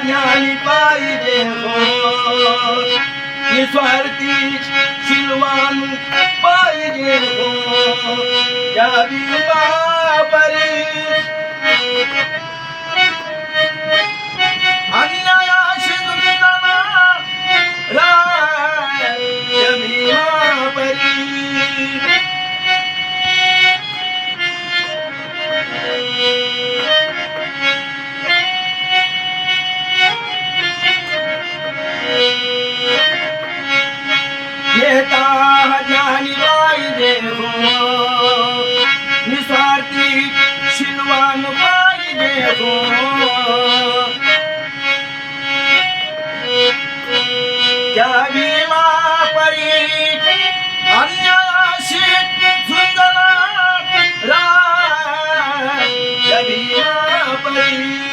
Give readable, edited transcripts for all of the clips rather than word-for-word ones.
ज्ञानी पाहिजे हो निस्वार्थी शिलवान पाहिजे हो यावी बापरी अन्यायाशी दुनियाला यावी बापरी नेता ज्ञानी पाहिजे हो निस्वार्थी शिलवान पाहिजे हो त्यावी परी अन्यायाशी झुंजला त्यावी परी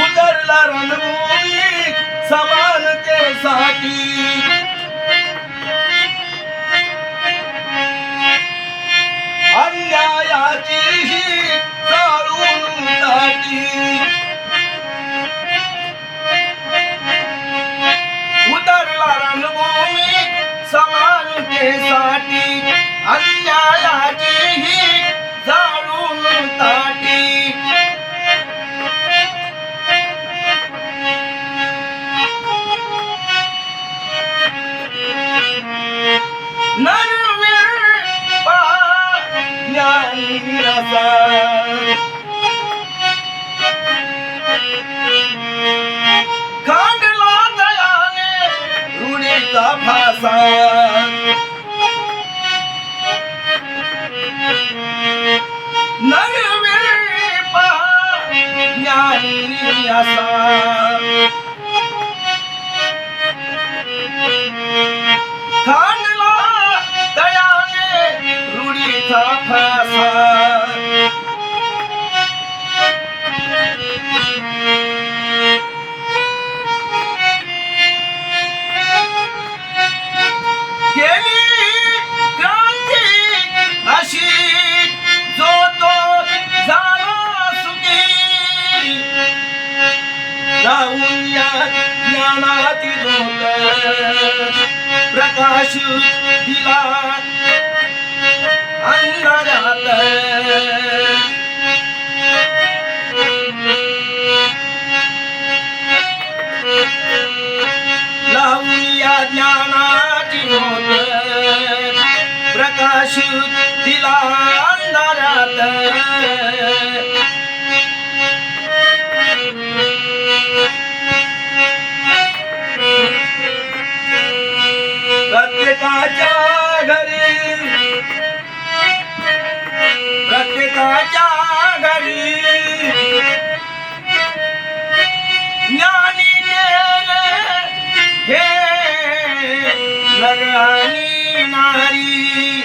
उतरला रणभूमी समानतेसाठी अन्यायाची चालून दाटी उतरला रणभूमी समानतेसाठी अन्यायाची जाळून ताटी काढला दयाने रुढीचा भासा ज्ञानी असा काढला दयाने रुढीचा भासा ज्ञानाची ज्योत प्रकाश दिला अंधारात लावून या ज्ञानाची ज्योत प्रकाश दिला अंधारात प्रत्येकाच्या घरी ज्ञानी केले हे नर आणि नारी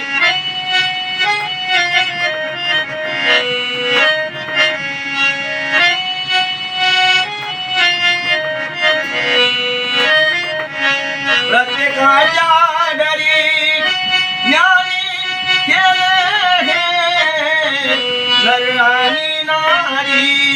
प्रत्येकाच्या घरी ज्ञानी केले हे नर आणि नारी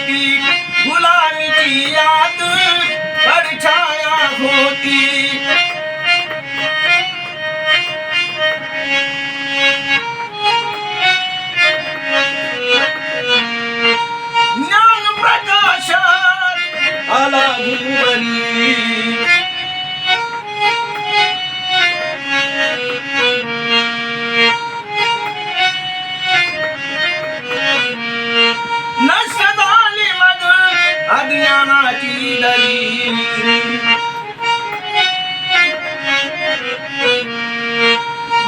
होती गुलामीची यात पडछाया होती ज्ञान प्रकाशात आला भुवरी नष्ट झाली मग अज्ञानाची दरी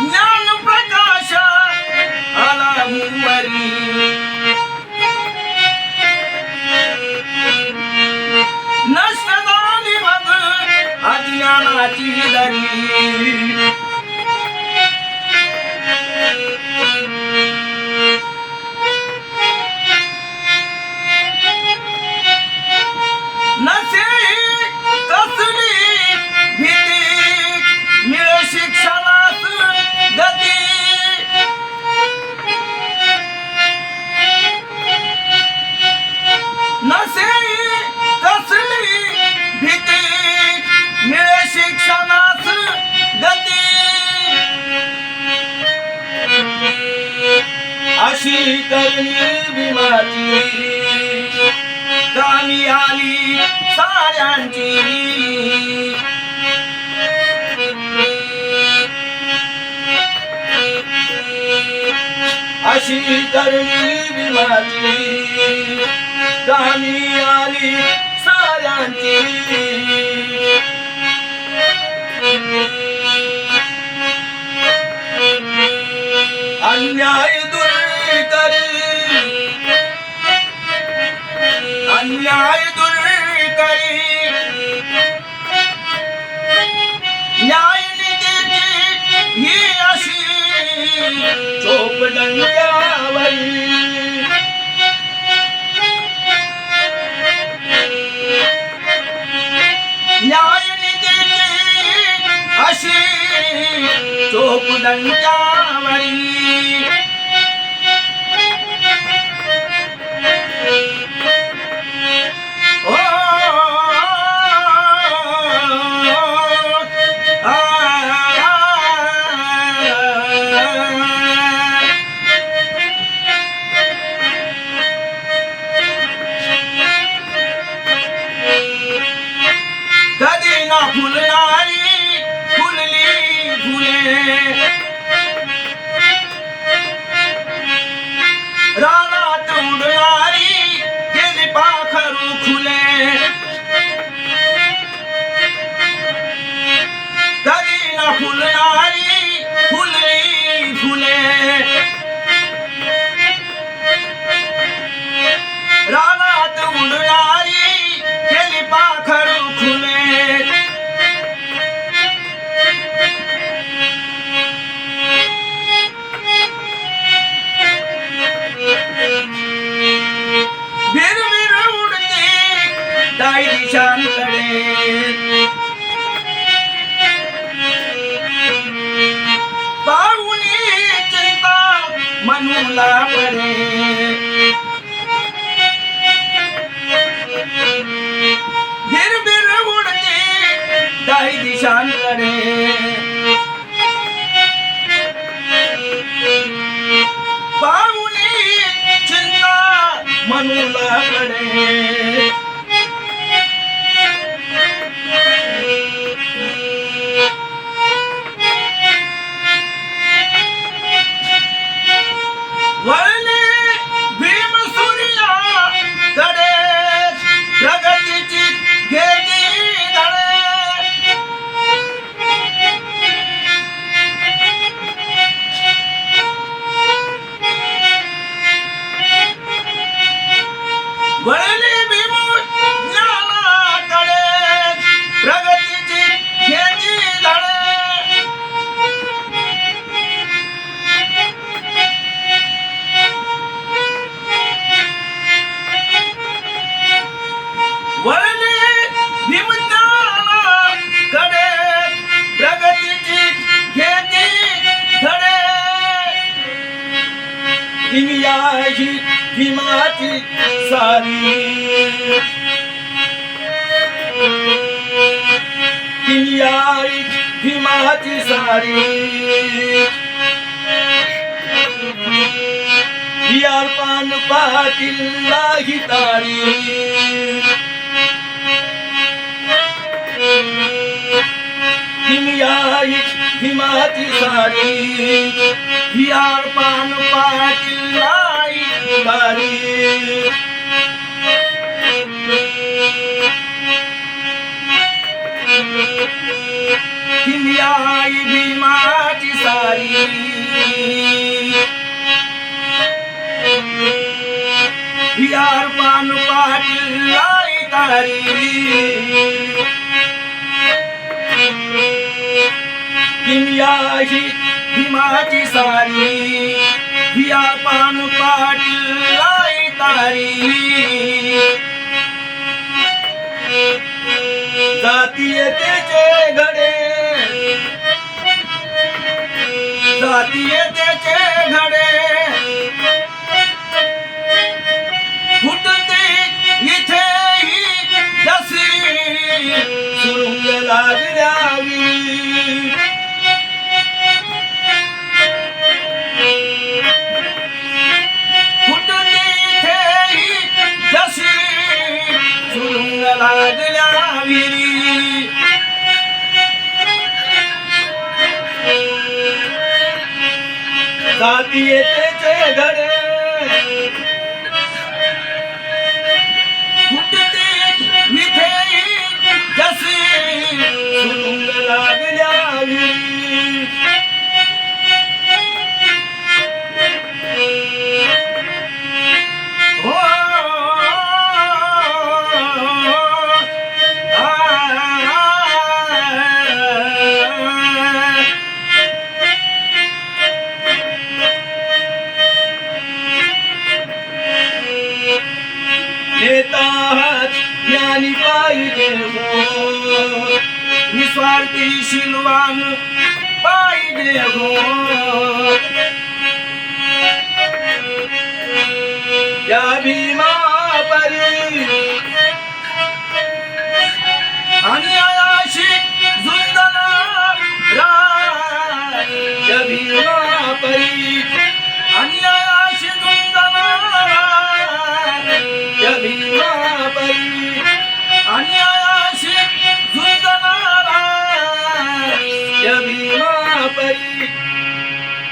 ज्ञान प्रकाश आला भुवरी नष्ट झाली मग अज्ञानाची दरी नसे कसली भीती मिळे शिक्षणास गती नसे कसली भीती मिळे शिक्षणास गती अशी करणी भीमाची कामी आली साऱ्यांची अशी करणी भीमाची कामी आली साऱ्यांची अन्याय दूर करी अन्याय दूर करी न्याय नीतीची ही अशी चोपडंग्यावरी न्याय नीतीची अशी चोपडंग्यावरी कधी ना फुलणारी फुलली फुले रानात उडणारी केली पाखरू खुले कधी ना फुलणारी फुलली फुले रानात उडणारी केली पाखरू खुले बिरबिर उडते दाई दिशांकडे पाहुणी चिंता मनूला पडे बिरबिर उडते दाई दिशांकडे पाहुणी चिंता मनूला पडे वळले भीम सूर्याकडे प्रगतीची घेती धडे वळले भीम ज्ञानाकडे प्रगतीची घेती धडे वळले भीम ज्ञानाकडे प्रगतीची घेती धडे दुनियाही भीमाची सारी किनियाई भीमाची सारी यार पान पाटील नाही तारी किनियाई भीमाची सारी यार पान पाटील नाही तारी किनियाई भीमाची सारी यार पान पाटील नाही तारी किनियाई भीमाची सारी यार पान पाटील नाही तारी जातीयतेचे घडे जातीयतेचे घडे फुटते इथेही जशी सुरुंग लागल्यावी फुटते इथेही जशी सुरुंग लागल्यावी जातीयतेचे घडे फुटते इथेही जशी सुरुंग लागल्यावी हो नेता ज्ञानी पाहिजे हो निस्वार्थी शीलवान पाहिजे हो या भीमा परी अन्यायाशी झुंजणार या भीमा परी अन्यायाशी झुंजणार या भीमा परी अन्यायाशी झुंजणार या भीमा परी